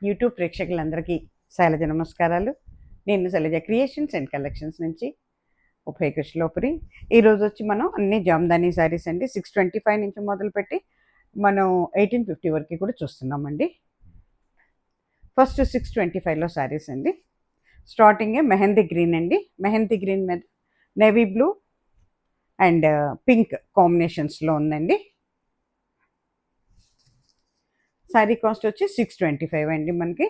YouTube ప్రేక్షకులందరికీ శైలజ నమస్కారాలు. నేను శైలజ క్రియేషన్స్ అండ్ కలెక్షన్స్ నుంచి ఉభయ కృష్ణలోపురి. ఈరోజు వచ్చి మనం అన్ని జామ్దానీ శారీస్ అండి 625 నుంచి మొదలుపెట్టి మనం 1850 వరకు కూడా చూస్తున్నామండి. ఫస్ట్ 625లో శారీస్ అండి. స్టార్టింగే మెహందీ గ్రీన్ అండి. మెహందీ గ్రీన్ మీద నేవీ బ్లూ అండ్ పింక్ కాంబినేషన్స్లో ఉందండి. శారీ కాస్ట్ వచ్చి 625 అండి మనకి.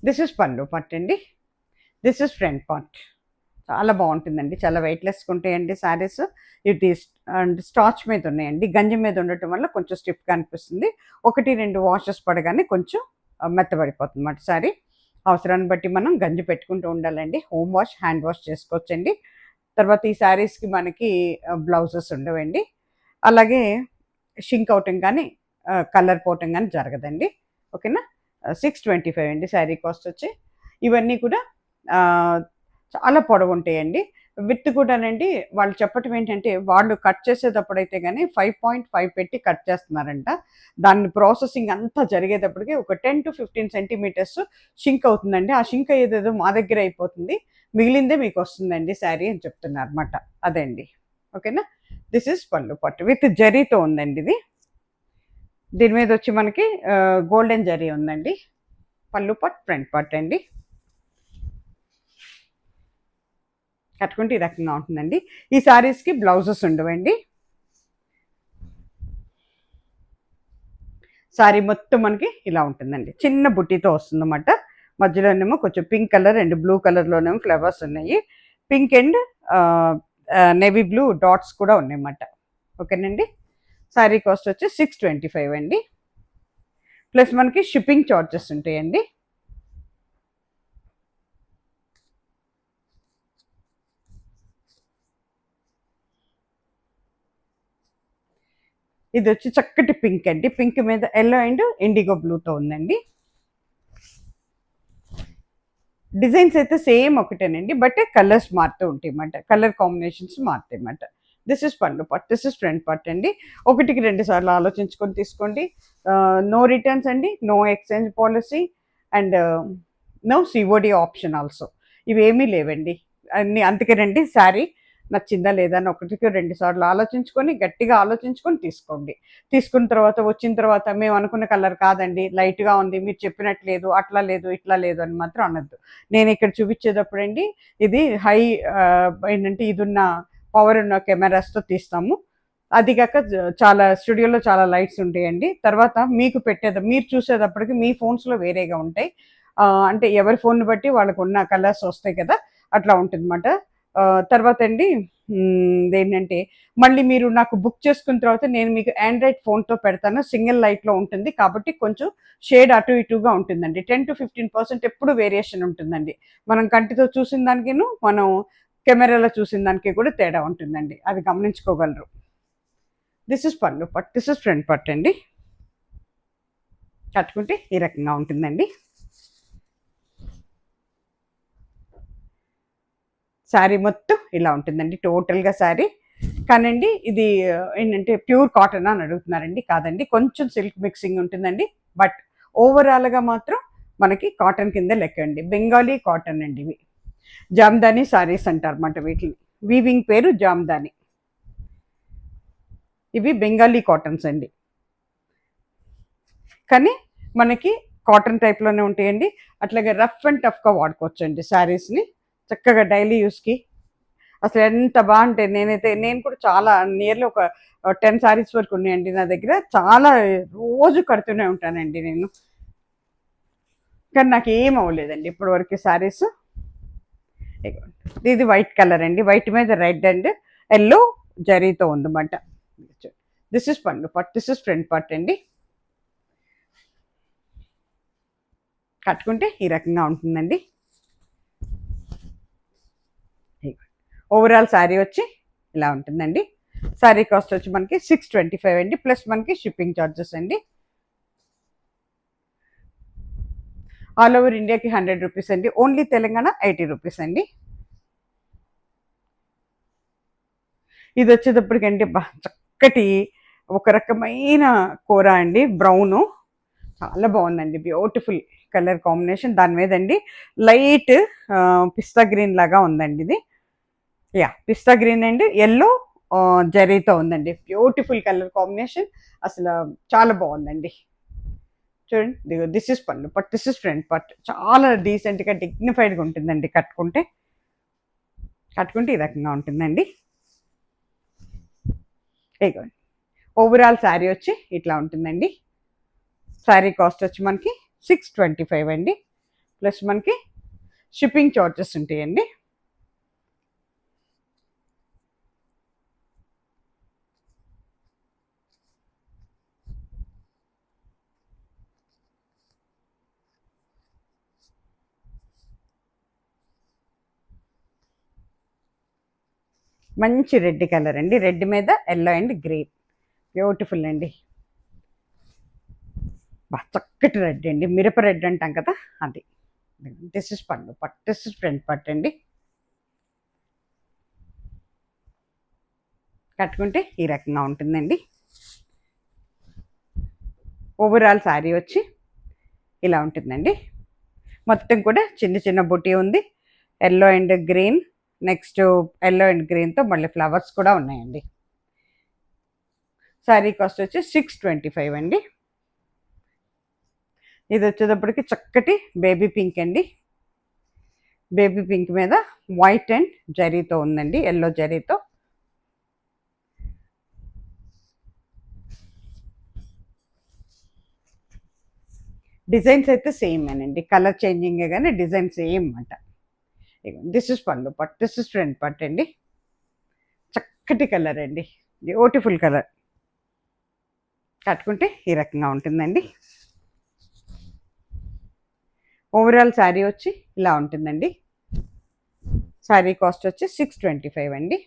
దిస్ ఇస్ పళ్ళు పార్ట్ అండి. This is front part. చాలా బాగుంటుందండి, చాలా వెయిట్లెస్గా ఉంటాయండి శారీస్. ఇది స్టార్చ్ మీద ఉన్నాయండి, గంజి మీద ఉండటం వల్ల కొంచెం స్టిఫ్గా అనిపిస్తుంది. 1-2 వాషెస్ పడగానే కొంచెం మెత్తబడిపోతుంది అన్నమాట శారీ. అవసరాన్ని బట్టి మనం గంజి పెట్టుకుంటూ ఉండాలండి. హోమ్ వాష్, హ్యాండ్ వాష్ చేసుకోవచ్చండి. తర్వాత ఈ శారీస్కి మనకి బ్లౌజెస్ ఉండవండి. అలాగే షింక్ అవటం కానీ కలర్ పోవటం కానీ జరగదండి. ఓకేనా. 625 అండి శారీ కాస్ట్ వచ్చి. ఇవన్నీ కూడా చాలా పొడవు ఉంటాయండి. విత్ కూడానండి వాళ్ళు చెప్పటం ఏంటంటే, వాళ్ళు కట్ చేసేటప్పుడు అయితే కానీ 5.5 పెట్టి కట్ చేస్తున్నారంట. దాన్ని ప్రాసెసింగ్ అంతా జరిగేటప్పటికి ఒక 10-15 సెంటీమీటర్స్ షింక్ అవుతుందండి. ఆ షింక్ అయ్యేదేదో మా దగ్గర అయిపోతుంది, మిగిలిందే మీకు వస్తుందండి శారీ అని చెప్తున్నారు అనమాట. అదే అండి. ఓకేనా. దిస్ ఇస్ పళ్ళు పట్టు విత్ జరీతో ఉందండి ఇది. దీని మీద వచ్చి మనకి గోల్డెన్ జరీ ఉందండి. పళ్ళు పట్, ఫ్రంట్ పట్ అండి. కట్టుకుంటే ఈ రకంగా ఉంటుందండి. ఈ శారీస్కి బ్లౌజెస్ ఉండవండి. శారీ మొత్తం మనకి ఇలా ఉంటుందండి, చిన్న బుట్టితో వస్తుందన్నమాట. మధ్యలోనేమో కొంచెం పింక్ కలర్ అండ్ బ్లూ కలర్లోనేమో ఫ్లవర్స్ ఉన్నాయి. Pink and navy blue dots కూడా ఉన్నాయన్నమాట. ఓకేనండి. శారీ కాస్ట్ వచ్చి 625 అండి. ప్లస్ మనకి షిప్పింగ్ చార్జెస్ ఉంటాయండి. ఇది వచ్చి చక్కటి పింక్ అండి. పింక్ మీద ఎల్లో అండ్ ఇండిగో బ్లూతో ఉందండి. డిజైన్స్ అయితే సేమ్ ఒకటేనండి, బట్ కలర్స్ మారుతూ ఉంటాయి అన్నమాట. కలర్ కాంబినేషన్స్ మారుతాయి అన్నమాట. దిస్ ఇస్ పళ్ళు part, this is front part అండి. 1-2 సార్లు ఆలోచించుకొని తీసుకోండి. నో రిటర్న్స్ అండి, no exchange policy and no COD option also. ఇవేమీ లేవండి అన్నీ. అందుకేనండి శారీ నచ్చిందా లేదా అని 1-2 సార్లు ఆలోచించుకొని, గట్టిగా ఆలోచించుకొని తీసుకోండి. తీసుకున్న తర్వాత వచ్చిన తర్వాత మేము అనుకున్న కలర్ కాదండి, లైట్గా ఉంది, మీరు చెప్పినట్టు లేదు, అట్లా లేదు, ఇట్లా లేదు అని మాత్రం అనొద్దు. నేను ఇక్కడ చూపించేటప్పుడు అండి, ఇది హై ఏంటంటే ఇది ఉన్న పవర్ ఉన్న కెమెరాస్తో తీస్తాము. అది కాక చాలా స్టూడియోలో చాలా లైట్స్ ఉంటాయండి. తర్వాత మీకు మీరు చూసేటప్పటికి మీ ఫోన్స్లో వేరేగా ఉంటాయి. అంటే ఎవరి ఫోన్ బట్టి వాళ్ళకు ఉన్న కలర్స్ వస్తాయి కదా, అట్లా ఉంటుంది అన్నమాట. తర్వాత అండి ఏంటంటే, మళ్ళీ మీరు నాకు బుక్ చేసుకున్న తర్వాత నేను మీకు ఆండ్రాయిడ్ ఫోన్తో పెడతాను. సింగిల్ లైట్లో ఉంటుంది కాబట్టి కొంచెం షేడ్ అటు ఇటుగా ఉంటుందండి. 10-15% ఎప్పుడు వేరియేషన్ ఉంటుందండి. మనం కంటితో చూసిన దానికిను మనం కెమెరాలో చూసిన దానికి కూడా తేడా ఉంటుందండి, అది గమనించుకోగలరు. దిస్ ఇస్ పళ్ళు పట్, దిస్ ఇస్ ఫ్రంట్ పట్ అండి. కట్టుకుంటే ఈ రకంగా ఉంటుందండి. శారీ మొత్తం ఇలా ఉంటుందండి టోటల్గా శారీ. కానండి ఇది ఏంటంటే ప్యూర్ కాటన్ అని అడుగుతున్నారండి. కాదండి, కొంచెం సిల్క్ మిక్సింగ్ ఉంటుందండి. బట్ ఓవరాల్గా మాత్రం మనకి కాటన్ కింద లెక్క అండి. బెంగాలీ కాటన్ అండి ఇవి. జామ్దానీ శారీస్ అంటారు అన్నమాట వీటిని. వీవింగ్ పేరు జామ్దానీ. ఇవి బెంగాలీ కాటన్స్ అండి, కానీ మనకి కాటన్ టైప్లోనే ఉంటాయండి. అట్లాగే రఫ్ అండ్ టఫ్గా వాడుకోవచ్చు అండి శారీస్ని, చక్కగా డైలీ యూస్కి. అసలు ఎంత బాగుంటాయి. నేను కూడా చాలా నియర్లీ ఒక 10 శారీస్ వరకు ఉన్నాయండి నా దగ్గర. చాలా రోజు కడుతూనే ఉంటానండి నేను, కానీ నాకు ఏం అవ్వలేదండి ఇప్పటి వరకు శారీస్. ఇది వైట్ కలర్ అండి, వైట్ మీద రెడ్ అండ్ ఎల్లో జరీతో ఉందన్నమాట. దిస్ ఇస్ పళ్ళు part, this is front part అండి. కట్టుకుంటే ఈ రకంగా ఉంటుందండి. ఓవరాల్ శారీ వచ్చి ఇలా ఉంటుందండి. శారీ కాస్ట్ వచ్చి మనకి 625 అండి, ప్లస్ మనకి షిప్పింగ్ ఛార్జెస్ అండి. ఆల్ ఓవర్ ఇండియాకి 100 రూపీస్ అండి. ఓన్లీ తెలంగాణ 80 రూపీస్ అండి. ఇది వచ్చేటప్పటికండి చక్కటి ఒక రకమైన కూర అండి, బ్రౌను. చాలా బాగుందండి, బ్యూటిఫుల్ కలర్ కాంబినేషన్. దాని మీద అండి లైట్ పిస్తా గ్రీన్ లాగా ఉందండి ఇది. పిస్తా గ్రీన్ అండ్ ఎల్లో జరీతో ఉందండి. బ్యూటిఫుల్ కలర్ కాంబినేషన్, అసలు చాలా బాగుందండి. చూడండి, దిస్ ఇస్ పళ్ళు పట్, దిస్ ఇస్ ఫ్రంట్ పట్. చాలా డీసెంట్గా డిగ్నిఫైడ్గా ఉంటుందండి కట్టుకుంటే. ఈ రకంగా ఉంటుందండి. ఇదిగోండి, ఓవరాల్ శారీ వచ్చి ఇట్లా ఉంటుందండి. శారీ కాస్ట్ వచ్చి మనకి 625 అండి. ప్లస్ మనకి షిప్పింగ్ చార్జెస్ ఉంటాయండి. మంచి రెడ్ కలర్ అండి, రెడ్ మీద ఎల్లో అండ్ గ్రీన్, బ్యూటిఫుల్ అండి. చక్కటి రెడ్ అండి, మిరప రెడ్ అంటాం కదా అది. దిస్ ఇస్ పళ్ళు పట్, దిస్ ఇస్ ఫ్రంట్ పట్ అండి. కట్టుకుంటే ఈ రకంగా ఉంటుందండి. ఓవరాల్ శారీ వచ్చి ఇలా ఉంటుందండి. మొత్తం కూడా చిన్న చిన్న బుటీ ఉంది, yellow and green. Next yellow and గ్రీన్తో మళ్ళీ ఫ్లవర్స్ కూడా ఉన్నాయండి. శారీ కాస్ట్ వచ్చి 625 అండి. ఇది వచ్చేటప్పటికి చక్కటి బేబీ పింక్ అండి. బేబీ పింక్ మీద వైట్ అండ్ జరీతో ఉందండి, ఎల్లో జరీతో. డిజైన్స్ అయితే సేమ్ అండి, కలర్ చేంజింగే కానీ డిజైన్ సేమ్ అంట. దిస్ ఇస్ పళ్ళు పట్, దిస్ ఇస్ ఫ్రంట్ పట్ అండి. చక్కటి కలర్ అండి, బ్యూటిఫుల్ కలర్. కట్టుకుంటే ఈ రకంగా ఉంటుందండి. ఓవరాల్ శారీ వచ్చి ఇలా ఉంటుందండి. శారీ కాస్ట్ వచ్చి 625 అండి.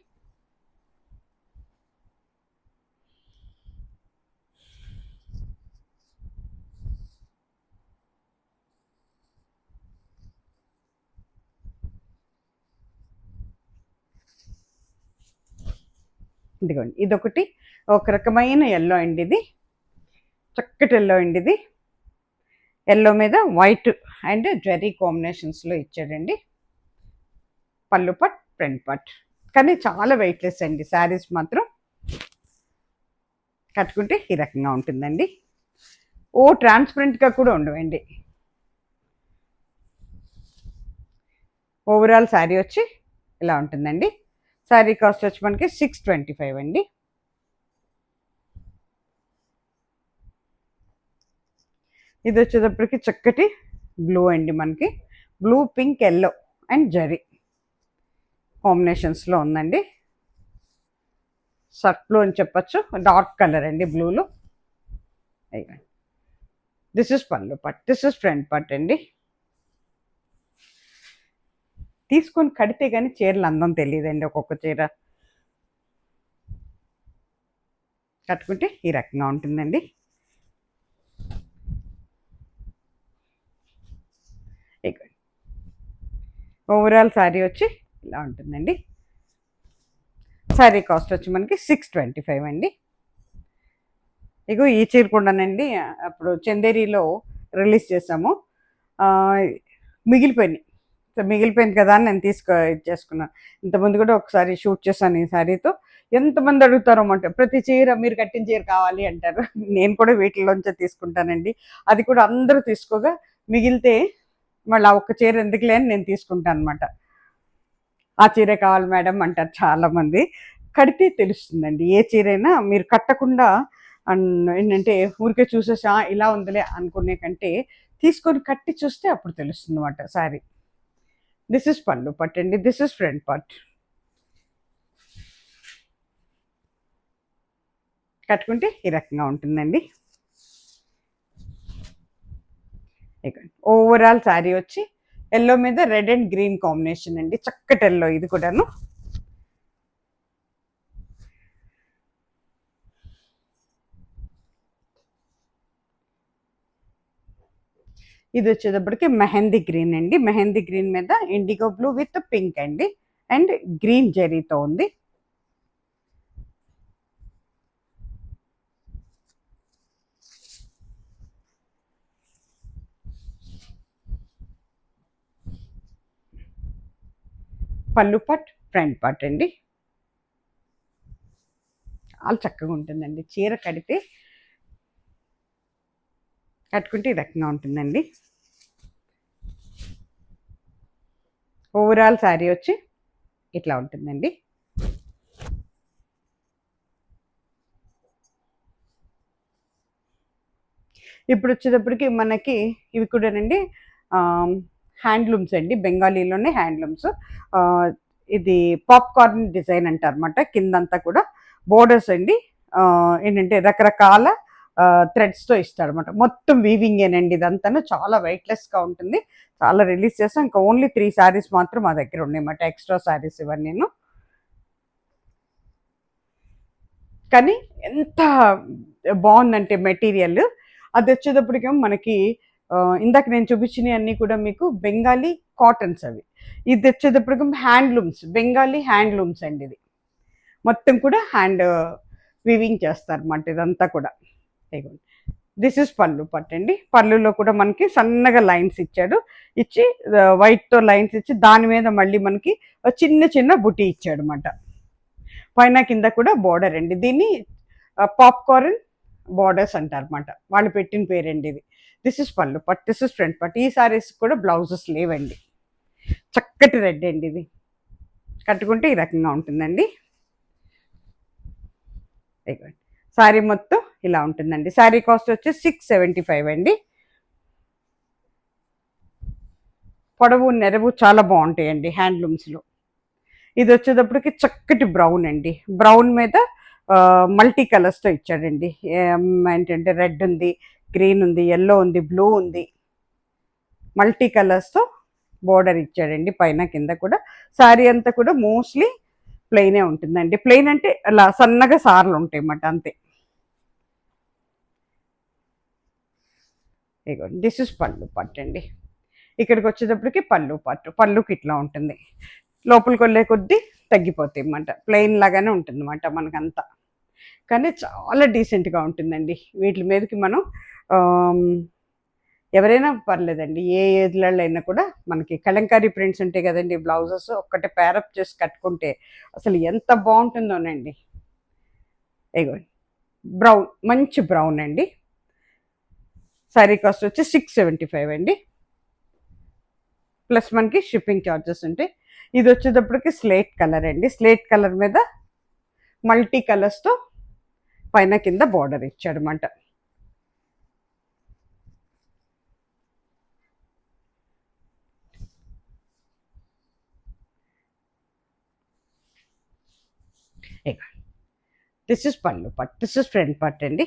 ఇదిగోండి, ఇదొకటి ఒక రకమైన ఎల్లో అండి, ఇది చక్కటి ఎల్లో అండి. ఇది ఎల్లో మీద వైట్ అండ్ జెరీ కాంబినేషన్స్లో ఇచ్చాడండి. పళ్ళు పట్, ఫ్రంట్ పట్, కానీ చాలా వెయిట్లెస్ అండి శారీస్ మాత్రం. కట్టుకుంటే ఈ రకంగా ఉంటుందండి. ట్రాన్స్పరెంట్గా కూడా ఉండవండి. ఓవరాల్ శారీ వచ్చి ఇలా ఉంటుందండి. శారీ కాస్ట్ వచ్చి మనకి 625 అండి. ఇది వచ్చేటప్పటికి చక్కటి బ్లూ అండి, మనకి blue pink yellow and zari కాంబినేషన్స్లో ఉందండి. సర్ఫ్ బ్లూ అని చెప్పచ్చు, డార్క్ కలర్ అండి బ్లూలో. దిస్ ఇస్ పళ్ళు పట్, దిస్ ఇస్ ఫ్రంట్ పట్ అండి. తీసుకొని కడితే కానీ చీరలు అందం తెలియదండి, ఒక్కొక్క చీర. కట్టుకుంటే ఈ రకంగా ఉంటుందండి. ఓవరాల్ శారీ వచ్చి ఇలా ఉంటుందండి. శారీ కాస్ట్ వచ్చి మనకి 625 అండి. ఈ చీర కూడానండి అప్పుడు చందేరిలో రిలీజ్ చేసాము, మిగిలిపోయింది కదా అని నేను ఇచ్చేసుకున్నాను. ఇంతకుముందు కూడా ఒకసారి షూట్ చేశాను ఈ శారీతో. ఎంతమంది అడుగుతారో అంటే ప్రతి చీర మీరు కట్టిన చీర కావాలి అంటారు. నేను కూడా వీటిలోంచే తీసుకుంటానండి. అది కూడా అందరూ తీసుకోగా మిగిలితే మళ్ళీ ఆ ఒక్క చీర ఎందుకులే అని నేను తీసుకుంటాను అనమాట. ఆ చీరే కావాలి మేడం అంటారు చాలామంది. కడితే తెలుస్తుందండి ఏ చీరైనా. మీరు కట్టకుండా ఏంటంటే ఊరికే చూసేసా ఇలా ఉందిలే అనుకునే కంటే తీసుకొని కట్టి చూస్తే అప్పుడు తెలుస్తుంది అనమాట శారీ. దిస్ ఇస్ పళ్ళు పట్ అండి, దిస్ ఇస్ ఫ్రంట్ పట్. కట్టుకుంటే ఈ రకంగా ఉంటుందండి. ఓవరాల్ శారీ వచ్చి ఎల్లో మీద రెడ్ అండ్ గ్రీన్ కాంబినేషన్ అండి, చక్కటి ఎల్లో ఇది కూడాను. ఇది వచ్చేటప్పటికి మెహందీ గ్రీన్ అండి. మెహందీ గ్రీన్ మీద ఇండిగో బ్లూ విత్ పింక్ అండి అండ్ గ్రీన్ జెరీతో ఉంది. పళ్ళు పార్ట్, ఫ్రంట్ పార్ట్ అండి. చాలా చక్కగా ఉంటుందండి. చీర కట్టుకుంటే ఈ రకంగా ఉంటుందండి. ఓవరాల్ శారీ వచ్చి ఇట్లా ఉంటుందండి. ఇప్పుడు వచ్చేటప్పటికి మనకి ఇవి కూడానండి హ్యాండ్లూమ్స్ అండి, బెంగాలీలోనే హ్యాండ్లూమ్స్. ఇది పాప్కార్న్ డిజైన్ అంటారన్నమాట. కిందంతా కూడా బోర్డర్స్ అండి. ఏంటంటే రకరకాల థ్రెడ్స్తో ఇస్తారన్నమాట. మొత్తం వీవింగేనండి ఇదంతాను. చాలా వెయిట్లెస్గా ఉంటుంది. చాలా రిలీజ్ చేస్తాం. ఇంకా ఓన్లీ 3 శారీస్ మాత్రం మా దగ్గర ఉన్నాయన్నమాట. ఎక్స్ట్రా శారీస్ ఇవన్నీ నేను. కానీ ఎంత బాగుందంటే మెటీరియల్ అది వచ్చేటప్పటికేమో మనకి ఇందాక నేను చూపించినవి అన్నీ కూడా మీకు బెంగాలీ కాటన్స్ అవి. ఇది వచ్చేటప్పటికేమో హ్యాండ్లూమ్స్, బెంగాలీ హ్యాండ్లూమ్స్ అండి. ఇది మొత్తం కూడా హ్యాండ్ వీవింగ్ చేస్తారన్నమాట ఇదంతా కూడా. దిస్ ఇస్ పళ్ళు పట్టండి. పళ్ళులో కూడా మనకి సన్నగా లైన్స్ ఇచ్చాడు. ఇచ్చి వైట్తో లైన్స్ ఇచ్చి దాని మీద మళ్ళీ మనకి చిన్న చిన్న బుటీ ఇచ్చాడు అనమాట. పైన కింద కూడా బోర్డర్ అండి. దీన్ని పాప్కార్న్ బోర్డర్స్ అంటారు అనమాట. వాళ్ళు పెట్టిన పేరండి ఇది. దిస్ ఇస్ పళ్ళు పట్, దిస్ ఇస్ ఫ్రంట్ పట్. ఈ సారీస్ కూడా బ్లౌజెస్ లేవండి. చక్కటి రెడ్ అండి. ఇది కట్టుకుంటే ఈ రకంగా ఉంటుందండి. శారీ మొత్తం ఇలా ఉంటుందండి. శారీ కాస్ట్ వచ్చి 675 అండి. పొడవు నెరవు చాలా బాగుంటాయండి హ్యాండ్లూమ్స్లో. ఇది వచ్చేటప్పటికి చక్కటి బ్రౌన్ అండి. బ్రౌన్ మీద మల్టీ కలర్స్తో ఇచ్చాడండి. ఏంటంటే రెడ్ ఉంది, గ్రీన్ ఉంది, ఎల్లో ఉంది, బ్లూ ఉంది. మల్టీ కలర్స్తో బోర్డర్ ఇచ్చాడండి పైన కింద కూడా. శారీ అంతా కూడా మోస్ట్లీ ప్లెయినే ఉంటుందండి. ప్లెయిన్ అంటే అలా సన్నగా సార్లు ఉంటాయి అన్నమాట, అంతే. ఇగో దిస్ ఇస్ పళ్ళు పట్టు అండి. ఇక్కడికి వచ్చేటప్పటికి పళ్ళు పట్టు. పళ్ళుకి ఇట్లా ఉంటుంది. లోపలికి వెళ్ళే కొద్దీ తగ్గిపోతాయి అన్నమాట. ప్లెయిన్ లాగానే ఉంటుంది అన్నమాట మనకంతా. కానీ చాలా డీసెంట్గా ఉంటుందండి. వీటి మీదకి మనం ఎవరైనా పర్లేదండి, ఏ ఏజ్లలో అయినా కూడా మనకి కలంకారీ ప్రింట్స్ ఉంటాయి కదండి, బ్లౌజెస్ ఒక్కటే ప్యారప్ చేసి కట్టుకుంటే అసలు ఎంత బాగుంటుందోనండి. ఇగో బ్రౌన్, మంచి బ్రౌన్ అండి. శారీ కాస్ట్ వచ్చి 675 అండి. ప్లస్ మనకి షిప్పింగ్ ఛార్జెస్ ఉంటాయి. ఇది వచ్చేటప్పటికి స్లేట్ కలర్ అండి. స్లేట్ కలర్ మీద మల్టీ కలర్స్తో పైన కింద బార్డర్ ఇచ్చాడు అన్నమాట. దిస్ ఇస్ పళ్ళు పట్, దిస్ ఇస్ ఫ్రంట్ పట్ అండి.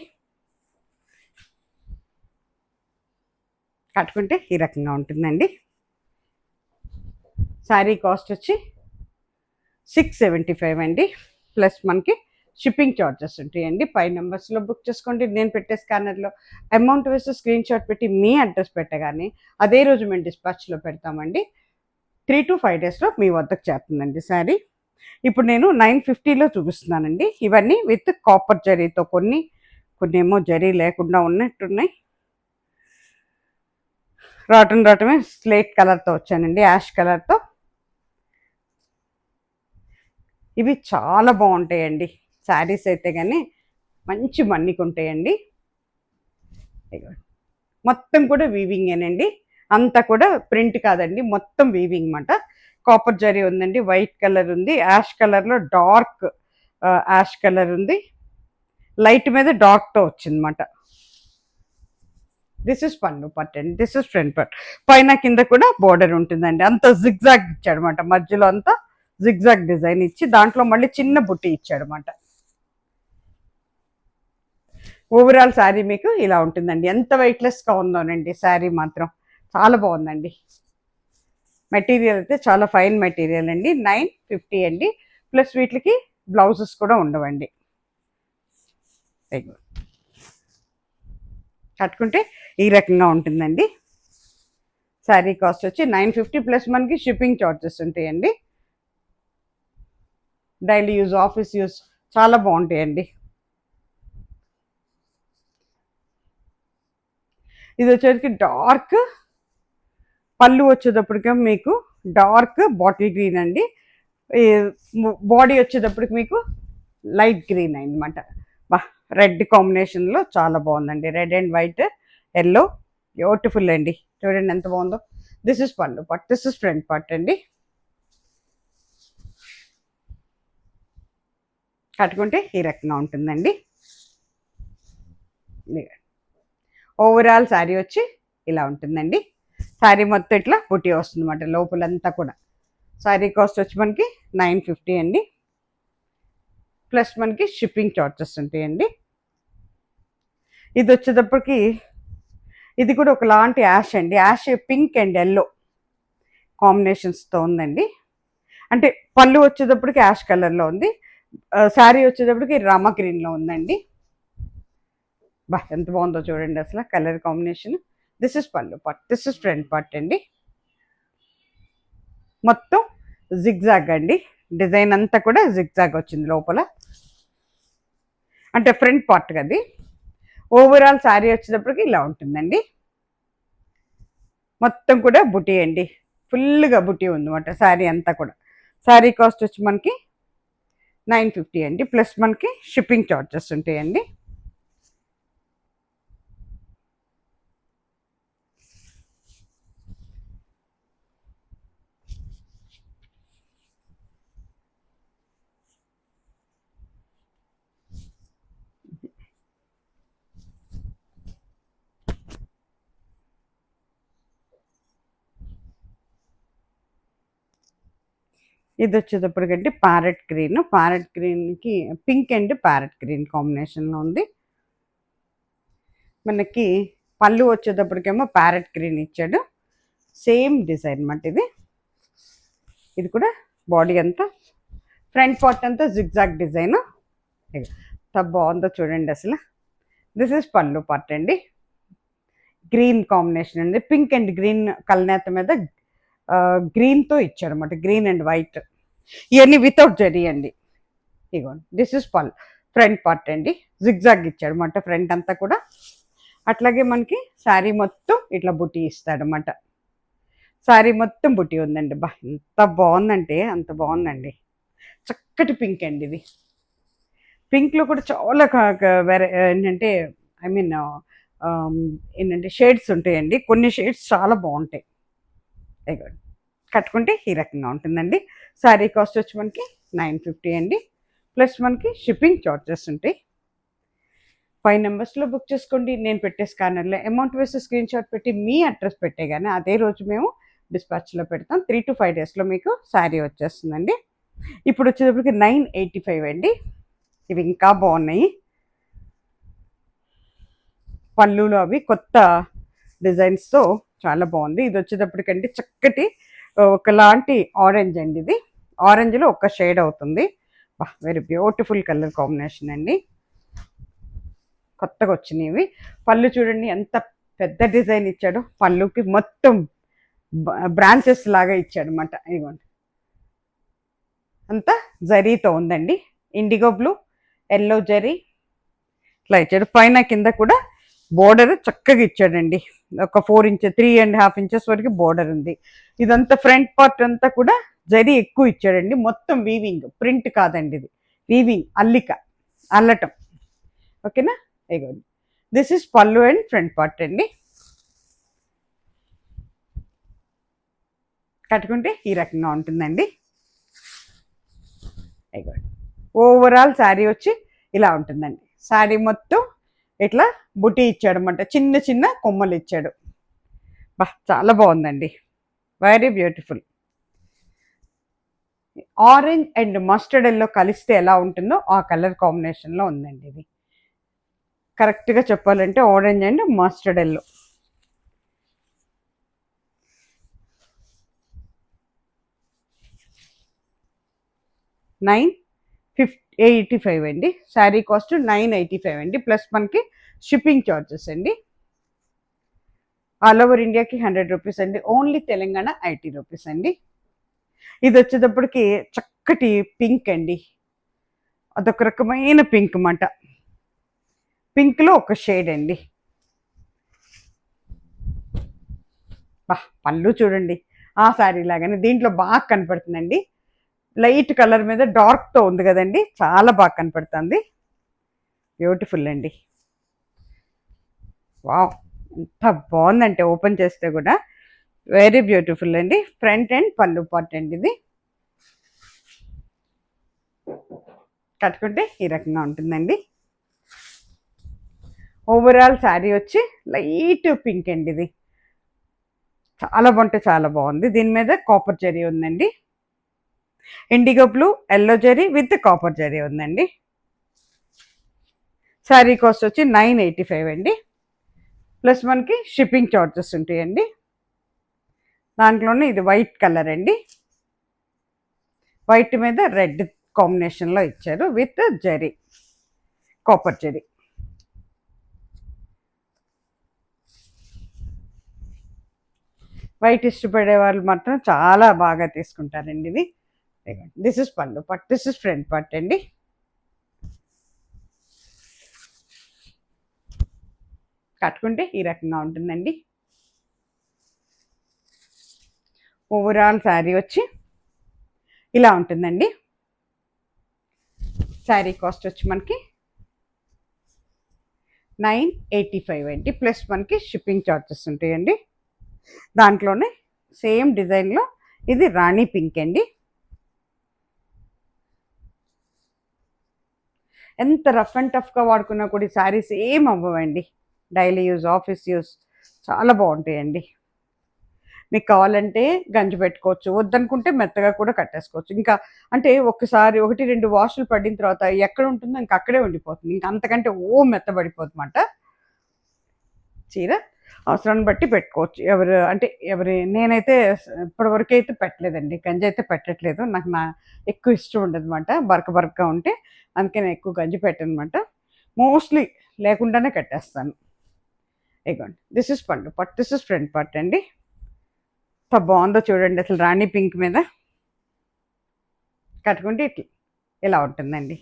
కట్టుకుంటే ఈ రకంగా ఉంటుందండి. శారీ కాస్ట్ వచ్చి 675 అండి. ప్లస్ మనకి షిప్పింగ్ ఛార్జెస్ ఉంటాయండి. 5 నెంబర్స్లో బుక్ చేసుకోండి. నేను పెట్టే స్కానర్లో అమౌంట్ వేసి స్క్రీన్ షాట్ పెట్టి మీ అడ్రస్ పెట్టగానే అదే రోజు మేము డిస్పాచ్లో పెడతామండి. 3 to 5 డేస్లో మీ వద్దకు చేరుతుందండి శారీ. ఇప్పుడు నేను 950లో చూపిస్తున్నానండి. ఇవన్నీ విత్ కాపర్ జరీతో, కొన్ని ఏమో జరీ లేకుండా ఉన్నట్టున్నాయి. రావటమే స్లేట్ కలర్తో వచ్చానండి, యాష్ కలర్తో. ఇవి చాలా బాగుంటాయండి శారీస్ అయితే, కానీ మంచి మన్నిక ఉంటాయండి. మొత్తం కూడా వీవింగేనండి. అంతా కూడా ప్రింట్ కాదండి, మొత్తం వీవింగ్ అన్నమాట. కాపర్ జరీ ఉందండి, వైట్ కలర్ ఉంది, యాష్ కలర్లో డార్క్ యాష్ కలర్ ఉంది, లైట్ మీద డార్క్తో వచ్చిందన్నమాట. దిస్ ఇస్ పళ్ళు పట్ అండి. దిస్ ఇస్ ఫ్రంట్ పట్. పైన కింద కూడా బోర్డర్ ఉంటుందండి. అంత జిగ్జాగ్ ఇచ్చాడు అనమాట. మధ్యలో అంతా జిగ్జాగ్ డిజైన్ ఇచ్చి దాంట్లో మళ్ళీ చిన్న బుట్టి ఇచ్చాడు అనమాట. ఓవరాల్ శారీ మీకు ఇలా ఉంటుందండి. ఎంత వెయిట్లెస్గా ఉందోనండి శారీ మాత్రం. చాలా బాగుందండి. మెటీరియల్ అయితే చాలా ఫైన్ మెటీరియల్ అండి. 950 అండి. ప్లస్ వీటికి బ్లౌజెస్ కూడా ఉండవండి. కట్టుకుంటే ఈ రకంగా ఉంటుందండి. శారీ కాస్ట్ వచ్చి 950 ప్లస్ మనకి షిప్పింగ్ ఛార్జెస్ ఉంటాయండి. డైలీ యూజ్, ఆఫీస్ యూజ్ చాలా బాగుంటాయండి. ఇది వచ్చేసరికి డార్క్ పళ్ళు వచ్చేటప్పటికే మీకు డార్క్ బాటిల్ గ్రీన్ అండి. ఈ బాడీ వచ్చేటప్పటికి మీకు లైట్ గ్రీన్ అయిందన్నమాట. బా రెడ్ కాంబినేషన్లో చాలా బాగుందండి. Red and white yellow beautiful అండి. చూడండి ఎంత బాగుందో. దిస్ ఇస్ పళ్ళు part, this is front part అండి. కట్టుకుంటే ఈ రకంగా ఉంటుందండి. ఓవరాల్ శారీ వచ్చి ఇలా ఉంటుందండి. శారీ మొత్తం ఇట్లా బుట్టి వస్తుంది అన్నమాట లోపలంతా కూడా. శారీ కాస్ట్ వచ్చి మనకి 950 అండి. ప్లస్ మనకి షిప్పింగ్ చార్జెస్ ఉంటాయండి. ఇది వచ్చేటప్పటికి ఇది కూడా ఒకలాంటి యాష్ అండి. యాష్ పింక్ అండ్ ఎల్లో కాంబినేషన్స్తో ఉందండి. అంటే పళ్ళు వచ్చేటప్పటికి యాష్ కలర్లో ఉంది, శారీ వచ్చేటప్పటికి రామా గ్రీన్లో ఉందండి. బా ఎంత బాగుందో చూడండి అసలు కలర్ కాంబినేషన్. దిస్ ఇస్ పళ్ళు part, this is front part అండి. మొత్తం జిగ్జాగ్ అండి. డిజైన్ అంతా కూడా జిగ్జాగ్ వచ్చింది లోపల, అంటే ఫ్రంట్ పార్ట్ అది. ఓవరాల్ శారీ వచ్చేటప్పటికి ఇలా ఉంటుందండి. మొత్తం కూడా బుటీ అండి, ఫుల్గా బుటీ ఉందన్నమాట శారీ అంతా కూడా. శారీ కాస్ట్ వచ్చి మనకి 950 అండి. ప్లస్ మనకి షిప్పింగ్ చార్జెస్ ఉంటాయండి. ఇది వచ్చేటప్పటికంటే ప్యారెట్ గ్రీన్, ప్యారెట్ గ్రీన్కి పింక్ అండ్ ప్యారెట్ గ్రీన్ కాంబినేషన్లో ఉంది. మనకి పళ్ళు వచ్చేటప్పటికేమో ప్యారెట్ గ్రీన్ ఇచ్చాడు. సేమ్ డిజైన్ అన్నమాట ఇది. ఇది కూడా బాడీ అంతా ఫ్రంట్ పార్ట్ అంతా జిగ్జాగ్ డిజైన్. ఎంత బాగుందో చూడండి అసలు. దిస్ ఇస్ పళ్ళు పార్ట్ అండి. గ్రీన్ కాంబినేషన్ అండి, పింక్ అండ్ గ్రీన్ కల్నేత మీద గ్రీన్తో ఇచ్చాడు అనమాట, గ్రీన్ అండ్ వైట్. ఇవన్నీ వితౌట్ జరీ అండి. ఇగోండి దిస్ ఇస్ పల్ ఫ్రంట్ పార్ట్ అండి. జిగ్జాగ్ ఇచ్చాడు అనమాట ఫ్రంట్ అంతా కూడా. అట్లాగే మనకి శారీ మొత్తం ఇట్లా బుట్టి ఇస్తాడనమాట. శారీ మొత్తం బుట్టి ఉందండి. బా ఎంత బాగుందంటే అంత బాగుందండి. చక్కటి పింక్ అండి ఇది. పింక్లో కూడా చాలా ఏంటంటే ఐ మీన్ ఏంటంటే షేడ్స్ ఉంటాయండి. కొన్ని షేడ్స్ చాలా బాగుంటాయి. ఇగోండి కట్టుకుంటే ఈ రకంగా ఉంటుందండి. శారీ కాస్ట్ వచ్చి మనకి 950 అండి. ప్లస్ మనకి షిప్పింగ్ చార్జెస్ ఉంటాయి. 5 నెంబర్స్లో బుక్ చేసుకోండి. నేను పెట్టే స్కానర్లో అమౌంట్ వేసి స్క్రీన్ షాట్ పెట్టి మీ అడ్రస్ పెట్టే కానీ అదే రోజు మేము డిస్పాచ్లో పెడతాం. 3 to 5 డేస్లో మీకు శారీ వచ్చేస్తుందండి. ఇప్పుడు వచ్చేటప్పటికి 985 అండి. ఇవి ఇంకా బాగున్నాయి. పళ్ళులో అవి కొత్త డిజైన్స్తో చాలా బాగుంది. ఇది వచ్చేటప్పటికంటే చక్కటి ఒకలాంటి ఆరెంజ్ అండి. ఇది ఆరెంజ్లో ఒక షేడ్ అవుతుంది. వెరీ బ్యూటిఫుల్ కలర్ కాంబినేషన్ అండి. కొత్తగా వచ్చినవి. పళ్ళు చూడండి ఎంత పెద్ద డిజైన్ ఇచ్చాడు. పళ్ళుకి మొత్తం బ్రాంచెస్ లాగా ఇచ్చాడు అనమాట. ఇదిగోండి అంతా జరీతో ఉందండి. ఇండిగో బ్లూ, ఎల్లో జరీ ఇట్లా ఇచ్చాడు. పైన కింద కూడా బోర్డర్ చక్కగా ఇచ్చాడండి. ఒక 4 inches 3.5 inches వరకు బోర్డర్ ఉంది. ఇదంతా ఫ్రంట్ పార్ట్ అంతా కూడా జరీ ఎక్కువ ఇచ్చాడండి. మొత్తం వీవింగ్, ప్రింట్ కాదండి ఇది, వీవింగ్, అల్లిక, అల్లటం. ఓకేనా. ఇగోండి దిస్ ఇస్ పళ్ళు అండ్ ఫ్రంట్ పార్ట్ అండి. కట్టుకుంటే ఈ రకంగా ఉంటుందండి. ఇగోండి ఓవరాల్ శారీ వచ్చి ఇలా ఉంటుందండి. శారీ మొత్తం ఇట్లా బుట్టి ఇచ్చాడు అనమాట, చిన్న చిన్న కొమ్మలు ఇచ్చాడు. బా చాలా బాగుందండి, very beautiful. Orange and mustard yellow కలిస్తే ఎలా ఉంటుందో ఆ కలర్ కాంబినేషన్లో ఉందండి ఇది. కరెక్ట్గా చెప్పాలంటే ఆరెంజ్ అండ్ మస్టర్డ్ ఎల్లో. $985 అండి. శారీ కాస్ట్ 985 అండి. ప్లస్ మనకి షిప్పింగ్ చార్జెస్ అండి. ఆల్ ఓవర్ ఇండియాకి 100 రూపీస్ అండి. ఓన్లీ తెలంగాణ 80 రూపీస్ అండి. ఇది వచ్చేటప్పటికి చక్కటి పింక్ అండి. అదొక రకమైన పింక్ అన్నమాట. పింక్లో ఒక షేడ్ అండి. బా పళ్ళు చూడండి ఆ శారీ లాగానే దీంట్లో బాగా కనపడుతుందండి. లైట్ కలర్ మీద డార్క్తో ఉంది కదండి, చాలా బాగా కనపడుతుంది. బ్యూటిఫుల్ అండి. వావ్, ఎంత బాగుందంటే ఓపెన్ చేస్తే కూడా వెరీ బ్యూటిఫుల్ అండి. ఫ్రంట్ అండ్ పళ్ళు పార్ట్ అండి ఇది. కట్టుకుంటే ఈ రకంగా ఉంటుందండి. ఓవరాల్ శారీ వచ్చి లైట్ పింక్ అండి ఇది. చాలా బాగుంటే చాలా బాగుంది. దీని మీద కాపర్ జరీ ఉందండి. IndiGo blue yellow zari with copper zari ఉందండి. శారీ కాస్ట్ వచ్చి 985 అండి. ప్లస్ మనకి షిప్పింగ్ చార్జెస్ ఉంటాయండి. దాంట్లోనే ఇది వైట్ కలర్ అండి. వైట్ మీద రెడ్ కాంబినేషన్లో ఇచ్చారు with zari, copper zari. White ఇష్టపడే వాళ్ళు మాత్రం చాలా బాగా తీసుకుంటారండి ఇది. దిస్ ఇస్ పళ్ళు part, this is front part అండి. కట్టుకుంటే ఈ రకంగా ఉంటుందండి. ఓవరాల్ శారీ వచ్చి ఇలా ఉంటుందండి. శారీ కాస్ట్ వచ్చి మనకి 985 అండి. ప్లస్ మనకి షిప్పింగ్ ఛార్జెస్ ఉంటాయండి. దాంట్లోనే సేమ్ డిజైన్లో ఇది రాణి పింక్ అండి. ఎంత రఫ్ అండ్ టఫ్గా వాడుకున్నా కూడా ఈ శారీస్ ఏం అవ్వవండి. డైలీ యూజ్, ఆఫీస్ యూజ్ చాలా బాగుంటాయండి. మీకు కావాలంటే గంజి పెట్టుకోవచ్చు, వద్దనుకుంటే మెత్తగా కూడా కట్టేసుకోవచ్చు. ఇంకా అంటే ఒక్కసారి 1-2 వాషులు పడిన తర్వాత ఎక్కడ ఉంటుందో ఇంకా అక్కడే ఉండిపోతుంది. ఇంకా అంతకంటే మెత్తబడిపోతుందన్నమాట చీర. అవసరాన్ని బట్టి పెట్టుకోవచ్చు. నేనైతే ఇప్పటివరకు అయితే పెట్టలేదండి, గంజి అయితే పెట్టట్లేదు. నాకు ఎక్కువ ఇష్టం ఉండదు అనమాట బరకగా ఉంటే. అందుకే నేను ఎక్కువ గంజి పెట్టను అనమాట. మోస్ట్లీ లేకుండానే కట్టేస్తాను. ఇగోండి, దిస్ ఇస్ పళ్ళు part, this is front part అండి. ఎంత బాగుందో చూడండి అసలు, రాణి పింక్ మీద కట్టుకుంటే ఇలా ఉంటుందండి.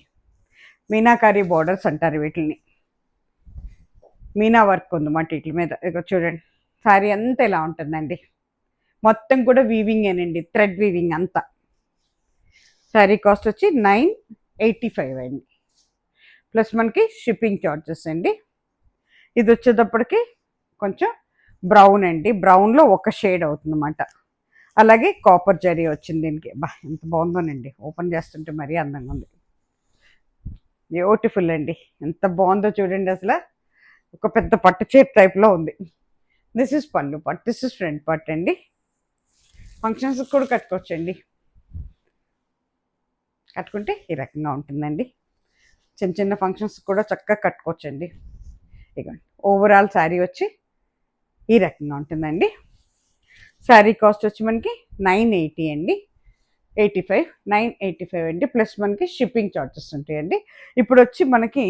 మీనాకారి బోర్డర్స్ అంటారు వీటిని. మీనా వర్క్ ఉందన్నమాట వీటి మీద. ఇక చూడండి, శారీ అంతా ఇలా ఉంటుందండి. మొత్తం కూడా వీవింగేనండి, థ్రెడ్ వీవింగ్ అంతా. శారీ కాస్ట్ వచ్చి 985 అండి. ప్లస్ మనకి షిప్పింగ్ ఛార్జెస్ అండి. ఇది వచ్చేటప్పటికి కొంచెం బ్రౌన్ అండి. బ్రౌన్లో ఒక షేడ్ అవుతుందన్నమాట. అలాగే కాపర్ జరీ వచ్చింది దీనికి. ఎంత బాగుందోనండి, ఓపెన్ చేస్తుంటే మరీ అందంగా ఉంది. బ్యూటిఫుల్ అండి, ఎంత బాగుందో చూడండి అసలు. ఒక పెద్ద పట్టు చీర టైప్లో ఉంది. దిస్ ఇస్ పళ్ళు part, this is front part అండి. ఫంక్షన్స్కి కూడా కట్టుకోవచ్చండి. కట్టుకుంటే ఈ రకంగా ఉంటుందండి. చిన్న చిన్న ఫంక్షన్స్ కూడా చక్కగా కట్టుకోవచ్చండి. ఇక ఓవరాల్ శారీ వచ్చి ఈ రకంగా ఉంటుందండి. శారీ కాస్ట్ వచ్చి మనకి 980 అండి. 985 అండి. ప్లస్ మనకి షిప్పింగ్ ఛార్జెస్ ఉంటాయండి. ఇప్పుడు వచ్చి మనకి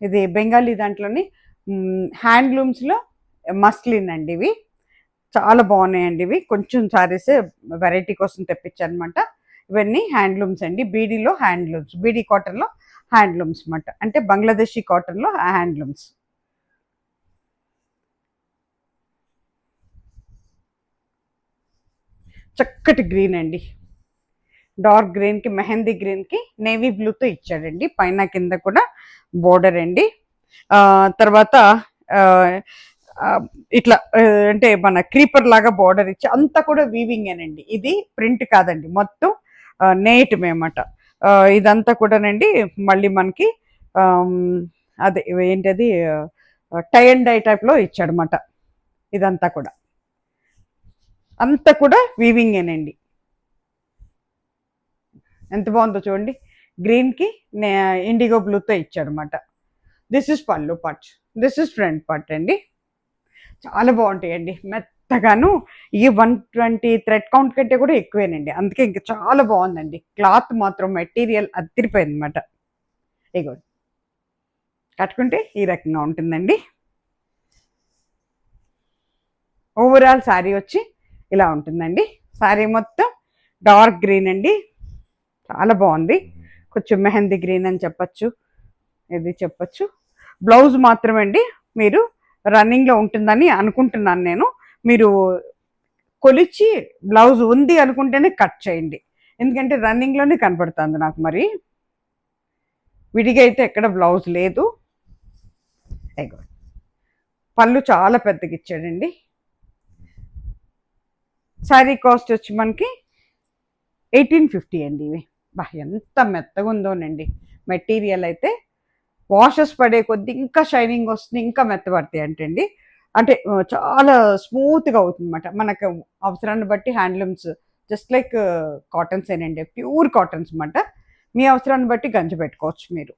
ఇది బెంగాలీ దాంట్లోని హ్యాండ్లూమ్స్లో మస్లిన్ అండి. ఇవి చాలా బాగున్నాయండి. ఇవి కొంచెం శారీస్ వెరైటీ కోసం తెప్పించారనమాట. ఇవన్నీ హ్యాండ్లూమ్స్ అండి. బీడీలో హ్యాండ్లూమ్స్, బీడీ కాటన్లో హ్యాండ్లూమ్స్ అన్నమాట. అంటే బంగ్లాదేశీ కాటన్లో హ్యాండ్లూమ్స్. చక్కటి గ్రీన్ అండి. డార్క్ గ్రీన్కి, మెహందీ గ్రీన్కి నేవీ బ్లూతో ఇచ్చాడండి. పైన కింద కూడా బోర్డర్ అండి. తర్వాత ఇట్లా అంటే మన క్రీపర్ లాగా బోర్డర్ ఇచ్చి అంతా కూడా వీవింగేనండి. ఇది ప్రింట్ కాదండి, మొత్తం నేట్ మేమట. ఇదంతా కూడానండి మళ్ళీ మనకి అదే ఏంటది టై అండ్ డై టైప్లో ఇచ్చాడనమాట. ఇదంతా కూడా అంతా కూడా వీవింగేనండి. ఎంత బాగుందో చూడండి. గ్రీన్కి ఇండిగో బ్లూతో ఇచ్చాడనమాట. దిస్ ఇస్ పళ్ళు part, this is front part అండి. చాలా బాగుంటాయండి, మెత్తగాను. ఈ 120 థ్రెడ్ కౌంట్ కంటే కూడా ఎక్కువేనండి. అందుకే ఇంకా చాలా బాగుందండి. క్లాత్ మాత్రం మెటీరియల్ అదిరిపోయింది అనమాట. ఇగో కట్టుకుంటే ఈ రకంగా ఉంటుందండి. ఓవరాల్ శారీ వచ్చి ఇలా ఉంటుందండి. శారీ మొత్తం డార్క్ గ్రీన్ అండి, చాలా బాగుంది. కొంచెం మెహందీ గ్రీన్ అని చెప్పచ్చు, ఇది చెప్పచ్చు. బ్లౌజ్ మాత్రమే అండి మీరు రన్నింగ్లో ఉంటుందని అనుకుంటున్నాను నేను. మీరు కొలిచి బ్లౌజ్ ఉంది అనుకుంటేనే కట్ చేయండి, ఎందుకంటే రన్నింగ్లోనే కనపడుతుంది నాకు. మరి విడిగా అయితే ఎక్కడ బ్లౌజ్ లేదు. అయ్యో, పళ్ళు చాలా పెద్దగా ఇచ్చాడండి. శారీ కాస్ట్ వచ్చి మనకి 1850 అండి. ఇవి ఎంత మెత్తగా ఉందోనండి. మెటీరియల్ అయితే వాషెస్ పడే కొద్దీ ఇంకా షైనింగ్ వస్తుంది, ఇంకా మెత్తబడతాయి అంటండి. అంటే చాలా స్మూత్గా అవుతుంది అనమాట. మనకు అవసరాన్ని బట్టి హ్యాండ్లూమ్స్ జస్ట్ లైక్ కాటన్స్ ఏనండి, ప్యూర్ కాటన్స్ అనమాట. మీ అవసరాన్ని బట్టి గంజి పెట్టుకోవచ్చు మీరు.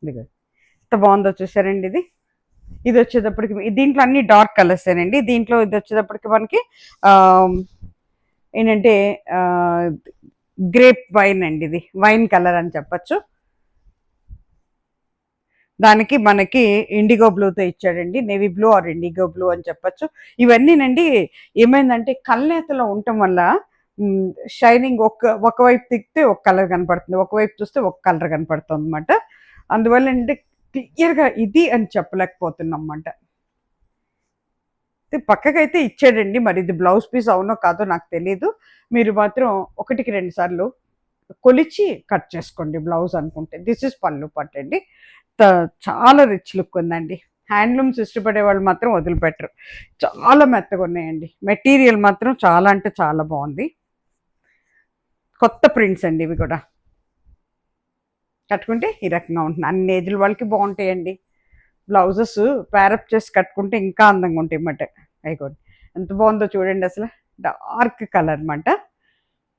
ఎంత బాగుందో చూసారండి ఇది. ఇది వచ్చేటప్పటికి దీంట్లో అన్ని డార్క్ కలర్స్ ఏనండి. దీంట్లో ఇది వచ్చేటప్పటికి మనకి ఏంటంటే గ్రేప్ వైన్ అండి, ఇది వైన్ కలర్ అని చెప్పచ్చు. దానికి మనకి ఇండిగో బ్లూతో ఇచ్చాడండి, navy blue or IndiGo blue అని చెప్పచ్చు. ఇవన్నీనండి ఏమైందంటే కల్నేతలో ఉండటం వల్ల షైనింగ్ ఒకవైపు తిక్కితే ఒక కలర్ కనపడుతుంది, ఒకవైపు చూస్తే ఒక కలర్ కనపడుతుంది అనమాట. అందువల్ల అంటే క్లియర్గా ఇది అని చెప్పలేకపోతున్నాం అన్నమాట. పక్కకైతే ఇచ్చాడండి, మరి ఇది బ్లౌజ్ పీస్ అవునో కాదో నాకు తెలీదు. మీరు మాత్రం 1కి 2 సార్లు కొలిచి కట్ చేసుకోండి బ్లౌజ్ అనుకుంటే. దిస్ ఇస్ పళ్ళు పట్టండి. చాలా రిచ్ లుక్ ఉందండి. హ్యాండ్లూమ్స్ ఇష్టపడే వాళ్ళు మాత్రం వదిలిపెట్టరు, చాలా మెత్తగా ఉన్నాయండి. మెటీరియల్ మాత్రం చాలా అంటే చాలా బాగుంది. కొత్త ప్రింట్స్ అండి ఇవి కూడా. కట్టుకుంటే ఈ రకంగా ఉంటుంది, అన్ని ఏజ్ల వాళ్ళకి బాగుంటాయండి. బ్లౌజెస్ ప్యారప్ చేసి కట్టుకుంటే ఇంకా అందంగా ఉంటాయి అన్నమాట. అయిపోయింది, ఎంత బాగుందో చూడండి అసలు. డార్క్ కలర్ అనమాట.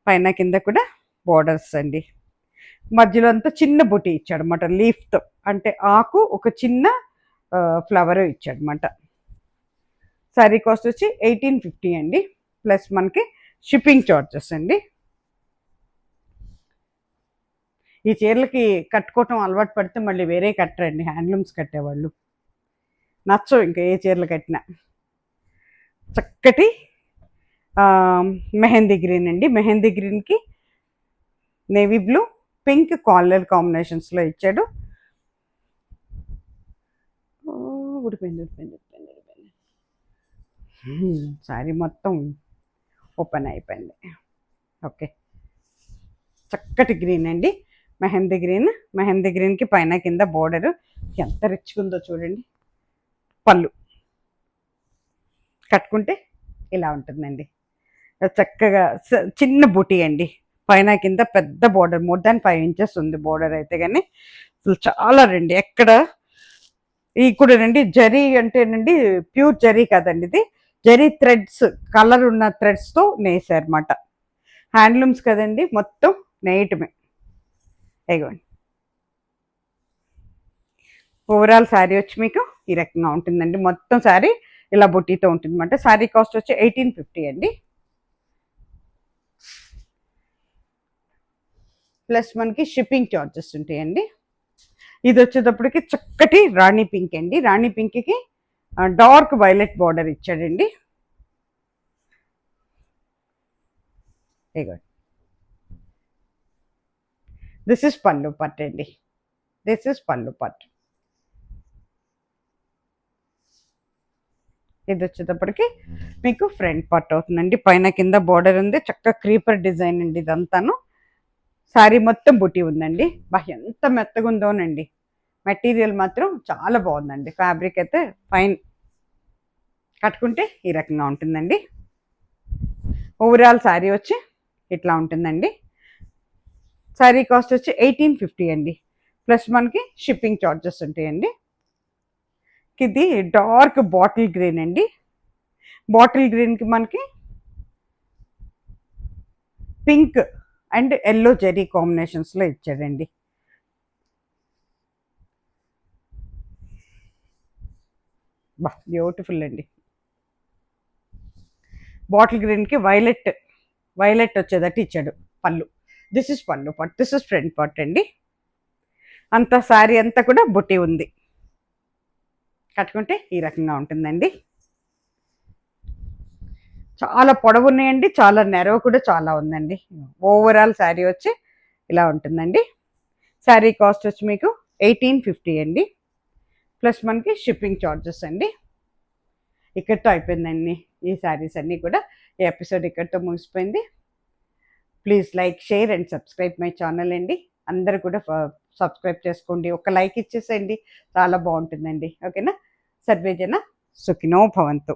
పైన కింద కూడా బోర్డర్స్ అండి. మధ్యలో అంతా చిన్న బుటీ ఇచ్చాడు అనమాట లీఫ్తో, అంటే ఆకు ఒక చిన్న ఫ్లవర్ ఇచ్చాడు అనమాట. శారీ కాస్ట్ వచ్చి 1850 అండి, ప్లస్ మనకి షిప్పింగ్ చార్జెస్ అండి. ఈ చీరలకి కట్టుకోవటం అలవాటు పడితే మళ్ళీ వేరే కట్టరండి, హ్యాండ్లూమ్స్ కట్టేవాళ్ళు నచ్చవు ఇంకా ఏ చీరలు కట్టినా. చక్కటి మెహందీ గ్రీన్ అండి. మెహందీ గ్రీన్కి నేవీ బ్లూ పింక్ కాలర్ కాంబినేషన్స్లో ఇచ్చాడు. ఊడిపోయింది ఊడిపోయింది ఊడిపోయింది ఊడిపోయింది. శారీ మొత్తం ఓపెన్ అయిపోయింది. ఓకే, చక్కటి గ్రీన్ అండి, మెహందీ గ్రీన్. మెహందీ గ్రీన్కి పైన కింద బోర్డరు ఎంత రిచ్గా ఉందో చూడండి. పళ్ళు కట్టుకుంటే ఇలా ఉంటుందండి, చక్కగా చిన్న బుటీ అండి. పైన కింద పెద్ద బోర్డర్, మోర్ దాన్ 5 ఇంచెస్ ఉంది బోర్డర్ అయితే. కానీ అసలు చాలా రండి, ఎక్కడ ఇక్కడ రండి జరీ అంటేనండి ప్యూర్ జరీ కాదండి, ఇది జరీ థ్రెడ్స్, కలర్ ఉన్న థ్రెడ్స్తో నేసారన్నమాట. హ్యాండ్లూమ్స్ కదండి, మొత్తం నేయటమే. ఇగోండి, ఓవరాల్ శారీ వచ్చి మీకు ఈ రకంగా ఉంటుందండి. మొత్తం శారీ ఇలా బొట్టీతో ఉంటుంది అనమాట. శారీ కాస్ట్ వచ్చి 1850 అండి, ప్లస్ మనకి షిప్పింగ్ చార్జెస్ ఉంటాయండి. ఇది వచ్చేటప్పటికి చక్కటి రాణి పింక్ అండి. రాణి పింక్కి డార్క్ వైలెట్ బార్డర్ ఇచ్చాడండి. దిస్ ఇస్ పళ్ళు పట్టు అండి, దిస్ ఇస్ పళ్ళు పట్టు. ఇది వచ్చేటప్పటికి మీకు ఫ్రంట్ పార్ట్ అవుతుందండి. పైన కింద బార్డర్ ఉంది, చక్కగా క్రీపర్ డిజైన్ అండి ఇదంతాను. శారీ మొత్తం బుటీ ఉందండి. ఎంత మెత్తగా ఉందోనండి. మెటీరియల్ మాత్రం చాలా బాగుందండి, ఫ్యాబ్రిక్ అయితే ఫైన్. కట్టుకుంటే ఈ రకంగా ఉంటుందండి. ఓవరాల్ శారీ వచ్చి ఇట్లా ఉంటుందండి. శారీ కాస్ట్ వచ్చి 1850 అండి, ప్లస్ మనకి షిప్పింగ్ చార్జెస్ ఉంటాయండి. ఇది డార్క్ బాటిల్ గ్రీన్ అండి. బాటిల్ గ్రీన్కి మనకి పింక్ అండ్ ఎల్లో జెరీ కాంబినేషన్స్లో ఇచ్చాడండి. బా బ్యూటిఫుల్ అండి. బాటిల్ గ్రీన్కి వైలెట్ వచ్చేటట్టు ఇచ్చాడు పళ్ళు. దిస్ ఇస్ పళ్ళు part, this is front part అండి. అంత శారీ అంతా కూడా బుట్టి ఉంది. కట్టుకుంటే ఈ రకంగా ఉంటుందండి. చాలా పొడవు ఉన్నాయండి, చాలా నెరవ కూడా చాలా ఉందండి. ఓవరాల్ శారీ వచ్చి ఇలా ఉంటుందండి. శారీ కాస్ట్ వచ్చి మీకు 1850 అండి, ప్లస్ మనకి షిప్పింగ్ ఛార్జెస్ అండి. ఇక్కడితో అయిపోయిందండి ఈ శారీస్ అన్నీ కూడా. ఈ ఎపిసోడ్ ఇక్కడితో ముగిసిపోయింది. Please like, share and subscribe my channel అండి. అందరూ కూడా సబ్స్క్రైబ్ చేసుకోండి, ఒక లైక్ ఇచ్చేసేయండి, చాలా బాగుంటుందండి. ఓకేనా? సర్వేజన సుఖినో భవంతు.